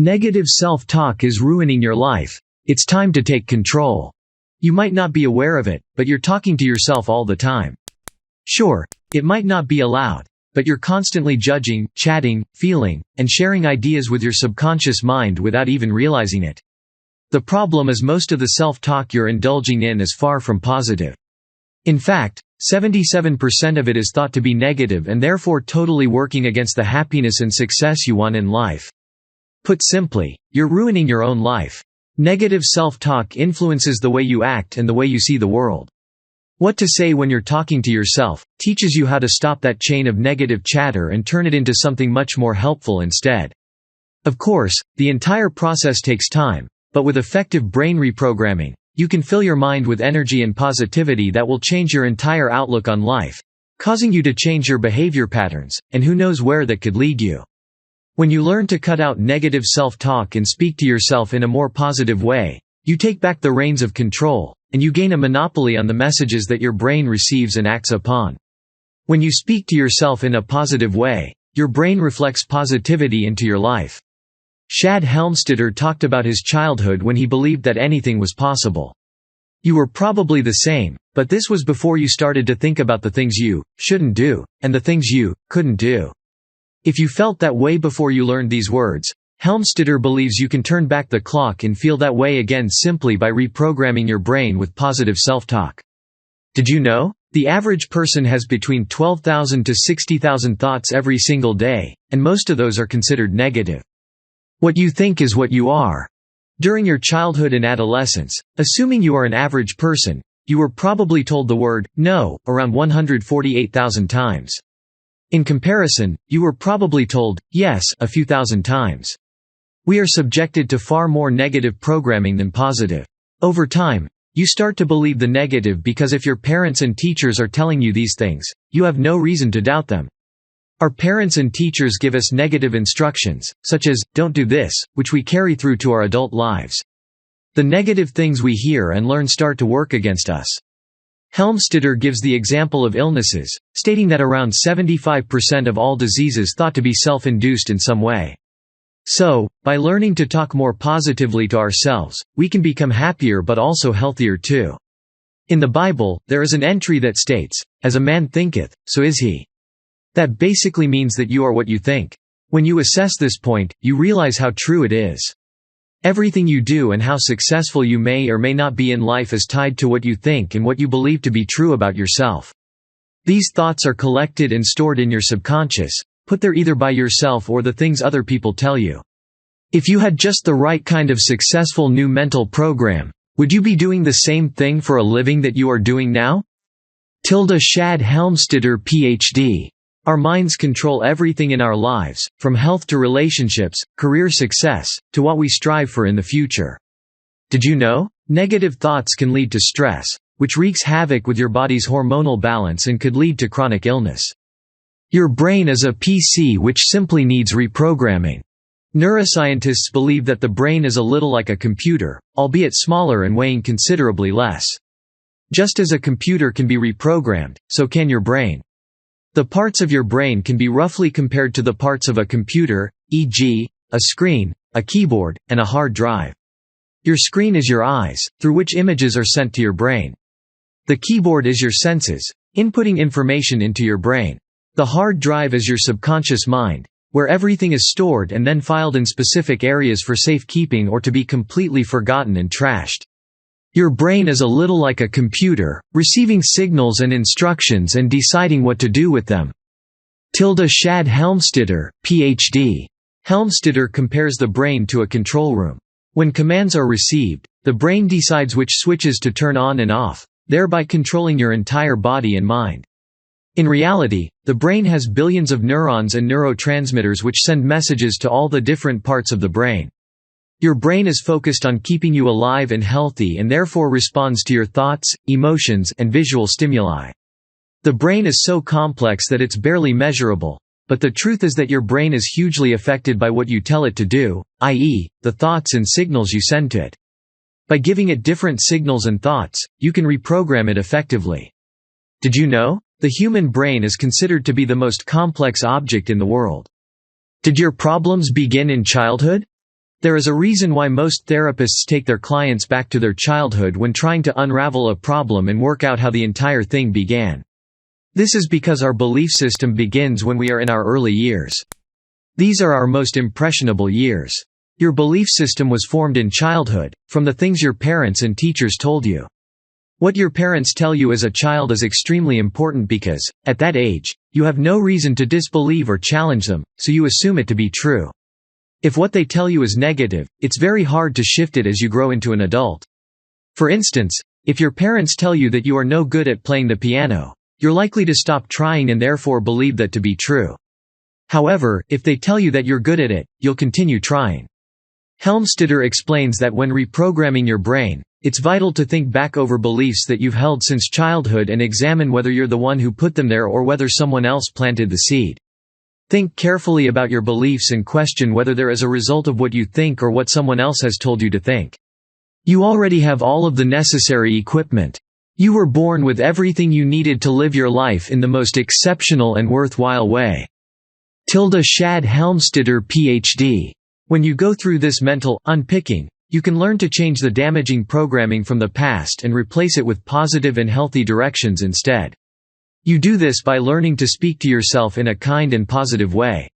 Negative self-talk is ruining your life. It's time to take control. You might not be aware of it, but you're talking to yourself all the time. Sure, it might not be allowed, but you're constantly judging, chatting, feeling, and sharing ideas with your subconscious mind without even realizing it. The problem is most of the self-talk you're indulging in is far from positive. In fact, 77% of it is thought to be negative and therefore totally working against the happiness and success you want in life. Put simply, you're ruining your own life. Negative self-talk influences the way you act and the way you see the world. What to say when you're talking to yourself teaches you how to stop that chain of negative chatter and turn it into something much more helpful instead. Of course, the entire process takes time, but with effective brain reprogramming, you can fill your mind with energy and positivity that will change your entire outlook on life, causing you to change your behavior patterns, and who knows where that could lead you. When you learn to cut out negative self-talk and speak to yourself in a more positive way, you take back the reins of control, and you gain a monopoly on the messages that your brain receives and acts upon. When you speak to yourself in a positive way, your brain reflects positivity into your life. Shad Helmstetter talked about his childhood when he believed that anything was possible. You were probably the same, but this was before you started to think about the things you shouldn't do, and the things you couldn't do. If you felt that way before you learned these words, Helmstetter believes you can turn back the clock and feel that way again simply by reprogramming your brain with positive self-talk. Did you know? The average person has between 12,000 to 60,000 thoughts every single day, and most of those are considered negative. What you think is what you are. During your childhood and adolescence, assuming you are an average person, you were probably told the word no around 148,000 times. In comparison, you were probably told yes a few thousand times. We are subjected to far more negative programming than positive. Over time, you start to believe the negative because if your parents and teachers are telling you these things, you have no reason to doubt them. Our parents and teachers give us negative instructions, such as, don't do this, which we carry through to our adult lives. The negative things we hear and learn start to work against us. Helmstetter gives the example of illnesses, stating that around 75% of all diseases thought to be self-induced in some way. So, by learning to talk more positively to ourselves, we can become happier but also healthier too. In the Bible, there is an entry that states, "As a man thinketh, so is he." That basically means that you are what you think. When you assess this point, you realize how true it is. Everything you do and how successful you may or may not be in life is tied to what you think and what you believe to be true about yourself. These thoughts are collected and stored in your subconscious, put there either by yourself or the things other people tell you. If you had just the right kind of successful new mental program, would you be doing the same thing for a living that you are doing now? Shad Helmstetter, Ph.D. Our minds control everything in our lives, from health to relationships, career success, to what we strive for in the future. Did you know? Negative thoughts can lead to stress, which wreaks havoc with your body's hormonal balance and could lead to chronic illness. Your brain is a PC which simply needs reprogramming. Neuroscientists believe that the brain is a little like a computer, albeit smaller and weighing considerably less. Just as a computer can be reprogrammed, so can your brain. The parts of your brain can be roughly compared to the parts of a computer, e.g., a screen, a keyboard, and a hard drive. Your screen is your eyes, through which images are sent to your brain. The keyboard is your senses, inputting information into your brain. The hard drive is your subconscious mind, where everything is stored and then filed in specific areas for safekeeping or to be completely forgotten and trashed. Your brain is a little like a computer, receiving signals and instructions and deciding what to do with them. Shad Helmstetter, Ph.D. Helmstetter compares the brain to a control room. When commands are received, the brain decides which switches to turn on and off, thereby controlling your entire body and mind. In reality, the brain has billions of neurons and neurotransmitters which send messages to all the different parts of the brain. Your brain is focused on keeping you alive and healthy and therefore responds to your thoughts, emotions, and visual stimuli. The brain is so complex that it's barely measurable, but the truth is that your brain is hugely affected by what you tell it to do, i.e., the thoughts and signals you send to it. By giving it different signals and thoughts, you can reprogram it effectively. Did you know? The human brain is considered to be the most complex object in the world. Did your problems begin in childhood? There is a reason why most therapists take their clients back to their childhood when trying to unravel a problem and work out how the entire thing began. This is because our belief system begins when we are in our early years. These are our most impressionable years. Your belief system was formed in childhood, from the things your parents and teachers told you. What your parents tell you as a child is extremely important because, at that age, you have no reason to disbelieve or challenge them, so you assume it to be true. If what they tell you is negative, it's very hard to shift it as you grow into an adult. For instance, if your parents tell you that you are no good at playing the piano, you're likely to stop trying and therefore believe that to be true. However, if they tell you that you're good at it, you'll continue trying. Helmstetter explains that when reprogramming your brain, it's vital to think back over beliefs that you've held since childhood and examine whether you're the one who put them there or whether someone else planted the seed. Think carefully about your beliefs and question whether they're as a result of what you think or what someone else has told you to think. You already have all of the necessary equipment. You were born with everything you needed to live your life in the most exceptional and worthwhile way. Shad Helmstetter, Ph.D. When you go through this mental unpicking, you can learn to change the damaging programming from the past and replace it with positive and healthy directions instead. You do this by learning to speak to yourself in a kind and positive way.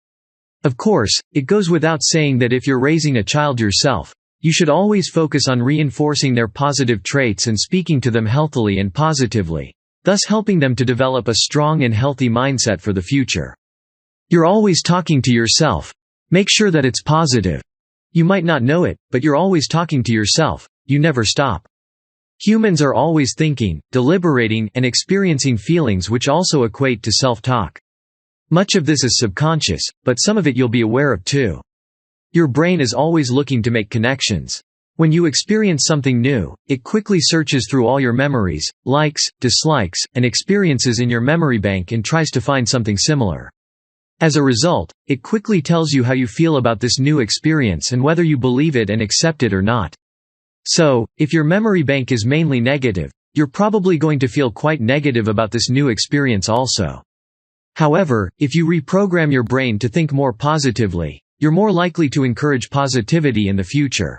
Of course, it goes without saying that if you're raising a child yourself, you should always focus on reinforcing their positive traits and speaking to them healthily and positively, thus helping them to develop a strong and healthy mindset for the future. You're always talking to yourself. Make sure that it's positive. You might not know it, but you're always talking to yourself. You never stop. Humans are always thinking, deliberating, and experiencing feelings which also equate to self-talk. Much of this is subconscious, but some of it you'll be aware of too. Your brain is always looking to make connections. When you experience something new, it quickly searches through all your memories, likes, dislikes, and experiences in your memory bank and tries to find something similar. As a result, it quickly tells you how you feel about this new experience and whether you believe it and accept it or not. So, if your memory bank is mainly negative, you're probably going to feel quite negative about this new experience also. However, if you reprogram your brain to think more positively, you're more likely to encourage positivity in the future.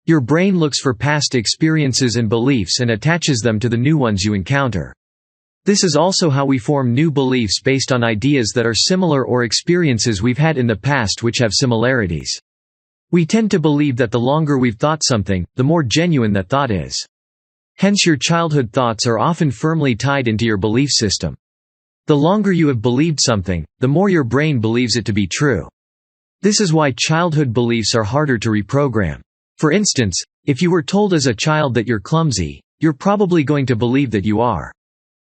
Your brain looks for past experiences and beliefs and attaches them to the new ones you encounter. This is also how we form new beliefs based on ideas that are similar or experiences we've had in the past which have similarities. We tend to believe that the longer we've thought something, the more genuine that thought is. Hence your childhood thoughts are often firmly tied into your belief system. The longer you have believed something, the more your brain believes it to be true. This is why childhood beliefs are harder to reprogram. For instance, if you were told as a child that you're clumsy, you're probably going to believe that you are.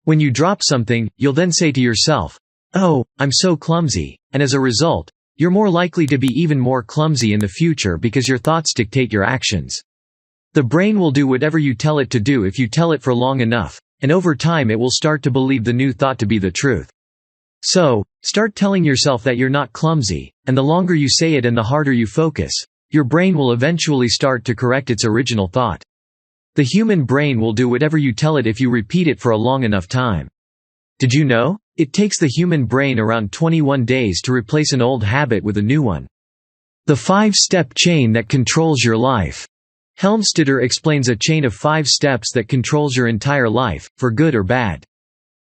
When you drop something, you'll then say to yourself, "Oh, I'm so clumsy," and as a result, you're more likely to be even more clumsy in the future because your thoughts dictate your actions. The brain will do whatever you tell it to do if you tell it for long enough, and over time it will start to believe the new thought to be the truth. So, start telling yourself that you're not clumsy, and the longer you say it and the harder you focus, your brain will eventually start to correct its original thought. The human brain will do whatever you tell it if you repeat it for a long enough time. Did you know? It takes the human brain around 21 days to replace an old habit with a new one. The 5-step chain that controls your life. Helmstetter explains a chain of 5 steps that controls your entire life, for good or bad.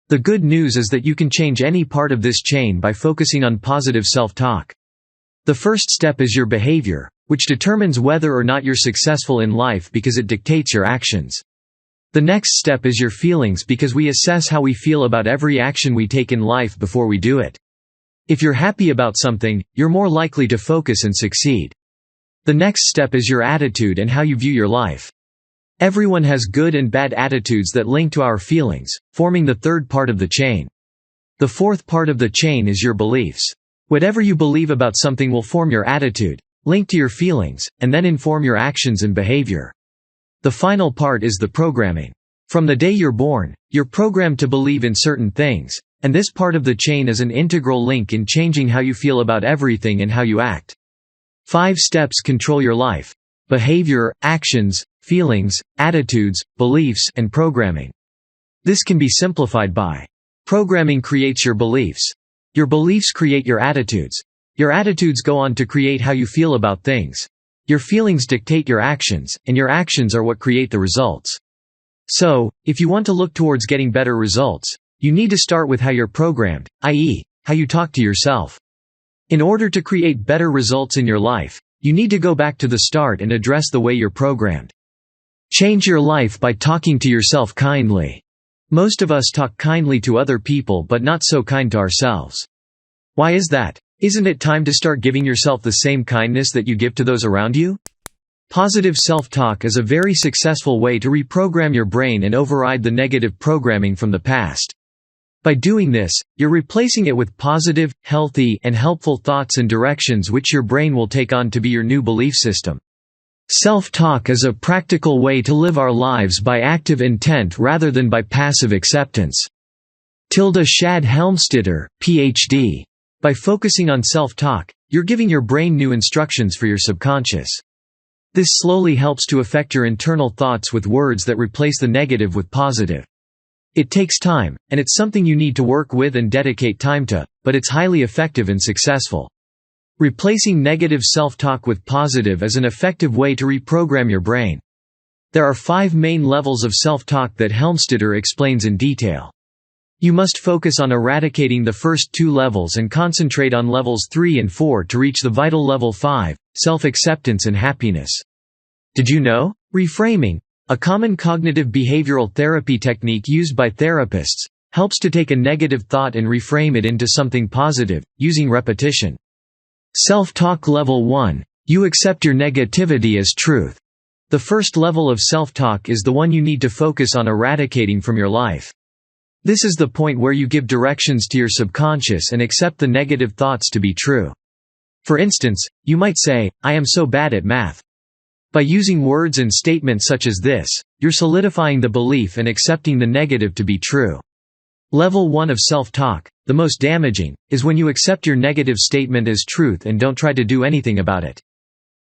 The good news is that you can change any part of this chain by focusing on positive self-talk. The first step is your behavior, which determines whether or not you're successful in life because it dictates your actions. The next step is your feelings because we assess how we feel about every action we take in life before we do it. If you're happy about something, you're more likely to focus and succeed. The next step is your attitude and how you view your life. Everyone has good and bad attitudes that link to our feelings, forming the third part of the chain. The fourth part of the chain is your beliefs. Whatever you believe about something will form your attitude, link to your feelings, and then inform your actions and behavior. The final part is the programming. From the day you're born, you're programmed to believe in certain things, and this part of the chain is an integral link in changing how you feel about everything and how you act. 5 steps control your life: behavior, actions, feelings, attitudes, beliefs, and programming. This can be simplified by: programming creates your beliefs. Your beliefs create your attitudes. Your attitudes go on to create how you feel about things. Your feelings dictate your actions, and your actions are what create the results. So, if you want to look towards getting better results, you need to start with how you're programmed, i.e., how you talk to yourself. In order to create better results in your life, you need to go back to the start and address the way you're programmed. Change your life by talking to yourself kindly. Most of us talk kindly to other people but not so kind to ourselves. Why is that? Isn't it time to start giving yourself the same kindness that you give to those around you? Positive self-talk is a very successful way to reprogram your brain and override the negative programming from the past. By doing this, you're replacing it with positive, healthy, and helpful thoughts and directions which your brain will take on to be your new belief system. Self-talk is a practical way to live our lives by active intent rather than by passive acceptance. Shad Helmstetter, Ph.D. By focusing on self-talk, you're giving your brain new instructions for your subconscious. This slowly helps to affect your internal thoughts with words that replace the negative with positive. It takes time, and it's something you need to work with and dedicate time to, but it's highly effective and successful. Replacing negative self-talk with positive is an effective way to reprogram your brain. There are 5 main levels of self-talk that Helmstetter explains in detail. You must focus on eradicating the first 2 levels and concentrate on levels 3 and 4 to reach the vital level 5, self-acceptance and happiness. Did you know? Reframing, a common cognitive behavioral therapy technique used by therapists, helps to take a negative thought and reframe it into something positive, using repetition. Self-talk level 1. You accept your negativity as truth. The first level of self-talk is the one you need to focus on eradicating from your life. This is the point where you give directions to your subconscious and accept the negative thoughts to be true. For instance, you might say, "I am so bad at math." By using words and statements such as this, you're solidifying the belief and accepting the negative to be true. Level 1 of self-talk, the most damaging, is when you accept your negative statement as truth and don't try to do anything about it.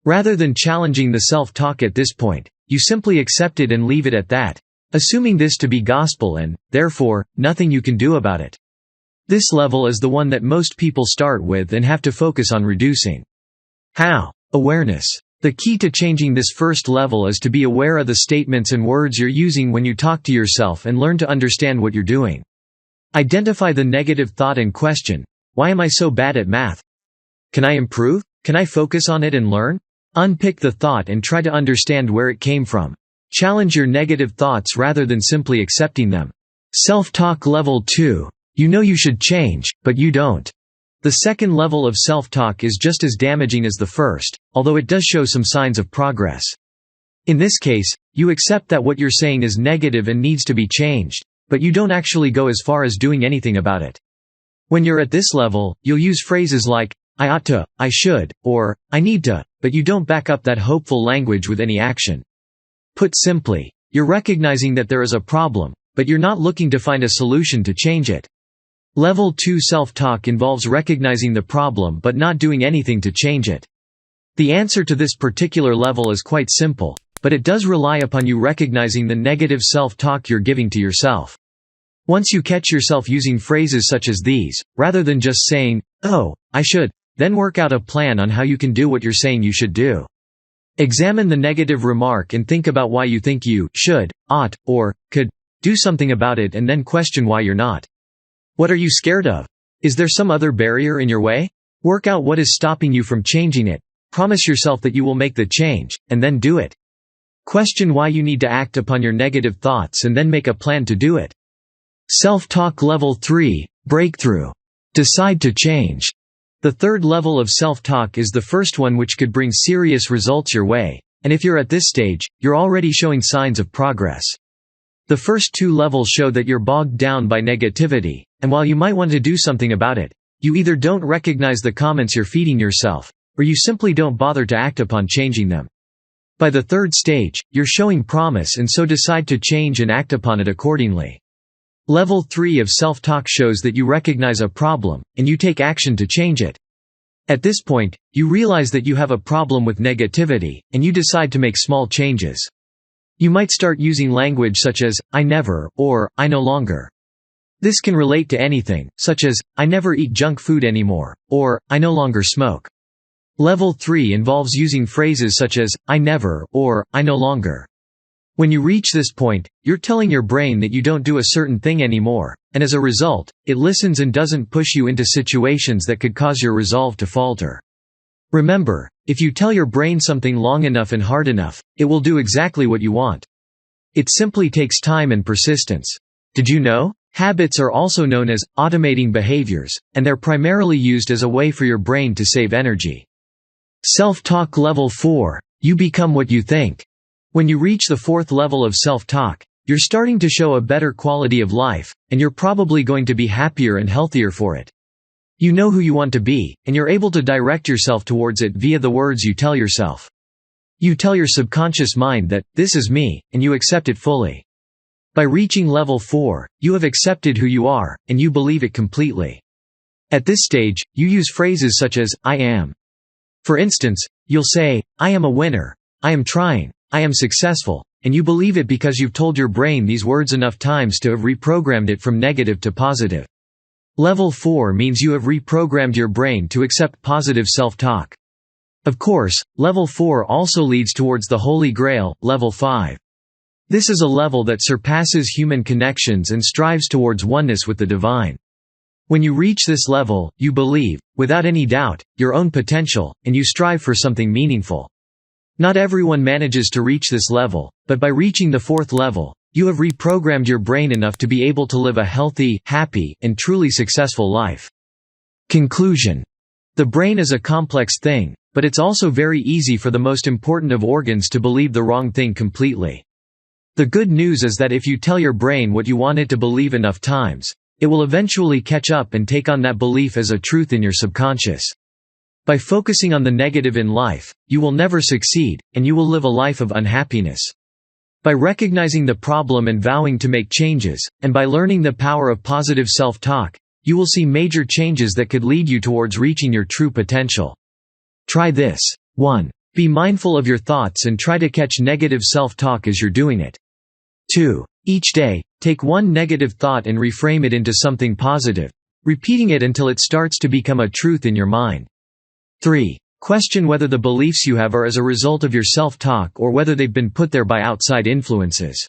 Rather than challenging the self-talk at this point, you simply accept it and leave it at that, assuming this to be gospel and, therefore, nothing you can do about it. This level is the one that most people start with and have to focus on reducing. How? Awareness. The key to changing this first level is to be aware of the statements and words you're using when you talk to yourself and learn to understand what you're doing. Identify the negative thought and question, "Why am I so bad at math? Can I improve? Can I focus on it and learn?" Unpick the thought and try to understand where it came from. Challenge your negative thoughts rather than simply accepting them. Self-talk level 2. You know you should change, but you don't. The second level of self-talk is just as damaging as the first, although it does show some signs of progress. In this case, you accept that what you're saying is negative and needs to be changed, but you don't actually go as far as doing anything about it. When you're at this level, you'll use phrases like, "I ought to," "I should," or "I need to," but you don't back up that hopeful language with any action. Put simply, you're recognizing that there is a problem, but you're not looking to find a solution to change it. Level 2 self-talk involves recognizing the problem but not doing anything to change it. The answer to this particular level is quite simple, but it does rely upon you recognizing the negative self-talk you're giving to yourself. Once you catch yourself using phrases such as these, rather than just saying, "Oh, I should," then work out a plan on how you can do what you're saying you should do. Examine the negative remark and think about why you think you should, ought, or could do something about it, and then question why you're not. What are you scared of? Is there some other barrier in your way? Work out what is stopping you from changing it. Promise yourself that you will make the change, and then do it. Question why you need to act upon your negative thoughts and then make a plan to do it. Self-talk level 3, breakthrough. Decide to change. The third level of self-talk is the first one, which could bring serious results your way, and if you're at this stage, you're already showing signs of progress. The first 2 levels show that you're bogged down by negativity, and while you might want to do something about it, you either don't recognize the comments you're feeding yourself, or you simply don't bother to act upon changing them. By the third stage, you're showing promise and so decide to change and act upon it accordingly. Level 3 of self-talk shows that you recognize a problem, and you take action to change it. At this point, you realize that you have a problem with negativity, and you decide to make small changes. You might start using language such as, "I never," or "I no longer." This can relate to anything, such as, "I never eat junk food anymore," or "I no longer smoke." Level 3 involves using phrases such as, "I never," or "I no longer." When you reach this point, you're telling your brain that you don't do a certain thing anymore, and as a result, it listens and doesn't push you into situations that could cause your resolve to falter. Remember, if you tell your brain something long enough and hard enough, it will do exactly what you want. It simply takes time and persistence. Did you know? Habits are also known as automating behaviors, and they're primarily used as a way for your brain to save energy. Self-talk level 4. You become what you think. When you reach the 4th level of self-talk, you're starting to show a better quality of life, and you're probably going to be happier and healthier for it. You know who you want to be, and you're able to direct yourself towards it via the words you tell yourself. You tell your subconscious mind that, "This is me," and you accept it fully. By reaching level 4, you have accepted who you are, and you believe it completely. At this stage, you use phrases such as, "I am." For instance, you'll say, "I am a winner," "I am trying," "I am successful," and you believe it because you've told your brain these words enough times to have reprogrammed it from negative to positive. Level 4 means you have reprogrammed your brain to accept positive self-talk. Of course, level 4 also leads towards the Holy Grail, level 5. This is a level that surpasses human connections and strives towards oneness with the divine. When you reach this level, you believe, without any doubt, your own potential, and you strive for something meaningful. Not everyone manages to reach this level, but by reaching the 4th level, you have reprogrammed your brain enough to be able to live a healthy, happy, and truly successful life. Conclusion. The brain is a complex thing, but it's also very easy for the most important of organs to believe the wrong thing completely. The good news is that if you tell your brain what you want it to believe enough times, it will eventually catch up and take on that belief as a truth in your subconscious. By focusing on the negative in life, you will never succeed, and you will live a life of unhappiness. By recognizing the problem and vowing to make changes, and by learning the power of positive self-talk, you will see major changes that could lead you towards reaching your true potential. Try this. 1. Be mindful of your thoughts and try to catch negative self-talk as you're doing it. 2. Each day, take one negative thought and reframe it into something positive, repeating it until it starts to become a truth in your mind. 3. Question whether the beliefs you have are as a result of your self-talk or whether they've been put there by outside influences.